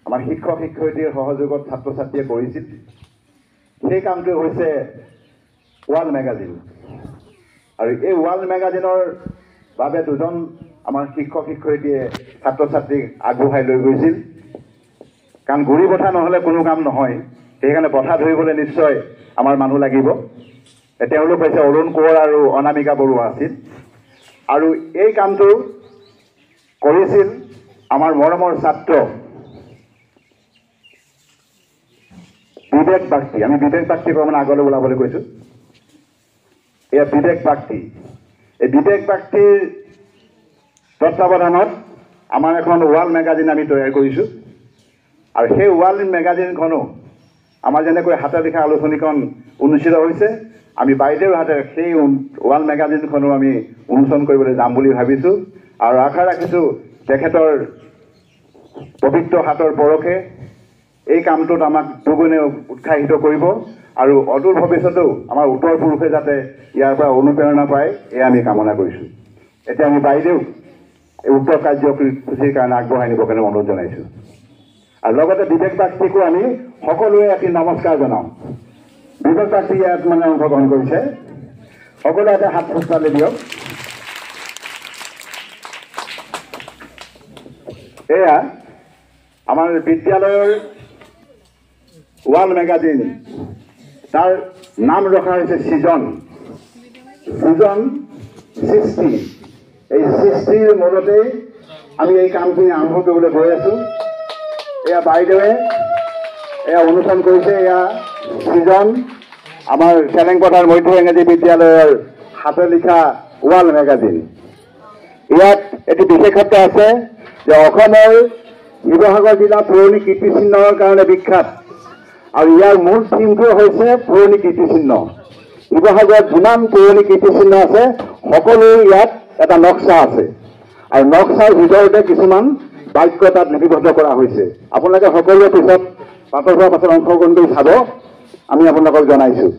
আমাৰ শিক্ষক শিক্ষয়িত্ৰীৰ সহযোগত ছাত্ৰ ছাত্ৰীয়ে কৰিছিল সেই কামটো হৈছে ৱাল মেগাজিন আৰু এই ৱাল মেগাজিনৰ বাবে দুজন আমাৰ শিক্ষক শিক্ষয়িত্ৰীয়ে ছাত্ৰ ছাত্ৰীক আগবঢ়াই লৈ গৈছিল কাৰণ গুৰি বঠা নহ'লে কোনো কাম নহয় সেইকাৰণে বঠা ধৰিবলৈ নিশ্চয় আমাৰ মানুহ লাগিব তেওঁলোক হৈছে অৰুণ কোঁৱৰ আৰু অনামিকা বৰুৱা আছিল আৰু এই কামটো কৰিছিল আমাৰ মৰমৰ ছাত্ৰ বিবেক বাগচি আমি বিবেক বাগচিক মানে আগলৈ ওলাবলৈ কৈছোঁ এয়া বিবেক বাগচি এই বিবেক বাগচিৰ তত্ত্বাৱধানত আমাৰ এখন ৱাল মেগাজিন আমি তৈয়াৰ কৰিছোঁ আৰু সেই ৱাল মেগাজিনখনো আমাৰ যেনেকৈ হাতে লিখা আলোচনীখন অনুষ্ঠিত হৈছে আমি বাইদেউৰ হাতে সেই ৱাল মেগাজিনখনো আমি উন্মোচন কৰিবলৈ যাম বুলি ভাবিছোঁ আৰু আশা ৰাখিছোঁ তেখেতৰ পবিত্ৰ হাতৰ পৰশে এই কামটোত আমাক দুগুণে উৎসাহিত কৰিব আৰু অদূৰ ভৱিষ্যতেও আমাৰ উত্তৰ পুৰুষে যাতে ইয়াৰ পৰা অনুপ্ৰেৰণা পায় এয়া আমি কামনা কৰিছোঁ এতিয়া আমি বাইদেউ এই উক্ত কাৰ্যসূচীৰ কাৰণে আগবঢ়াই নিবৰ কাৰণে অনুৰোধ জনাইছোঁ আৰু লগতে বিবেক বাগচিকো আমি সকলোৱে এটি নমস্কাৰ জনাওঁ বিবেক বাগচি ইয়াত মানে অংশগ্ৰহণ কৰিছে সকলোৱে এটা হাত খোজকাঢ়ি দিয়ক এয়া আমাৰ বিদ্যালয়ৰ ৱাল মেগাজিন তাৰ নাম ৰখা হৈছে সৃজন সৃষ্টি এই সৃষ্টিৰ মূলতেই আমি এই কামখিনি আৰম্ভ কৰিবলৈ গৈ আছোঁ এয়া বাইদেৱে এয়া অনুষ্ঠান কৰিছে এয়া সৃজন আমাৰ চেলেংপথাৰ মধ্য ইংৰাজী বিদ্যালয়ৰ হাতে লিখা ৱাল মেগাজিন ইয়াত এটি বিশেষত্ব আছে যে অসমৰ শিৱসাগৰ জিলা পুৰণি কীৰ্তিচিহ্নৰ কাৰণে বিখ্যাত আৰু ইয়াৰ মূল থিমটো হৈছে পুৰণি কীৰ্তিচিহ্ন শিৱসাগৰত যিমান পুৰণি কীৰ্তিচিহ্ন আছে সকলো ইয়াত এটা নক্সা আছে আৰু নক্সাৰ ভিতৰতে কিছুমান বাক্য তাত লিপিবদ্ধ কৰা হৈছে আপোনালোকে সকলোৱে পিছত পাতৰ হোৱাৰ পাছত অংশগ্ৰহণ কৰি চাব আমি আপোনালোকক জনাইছোঁ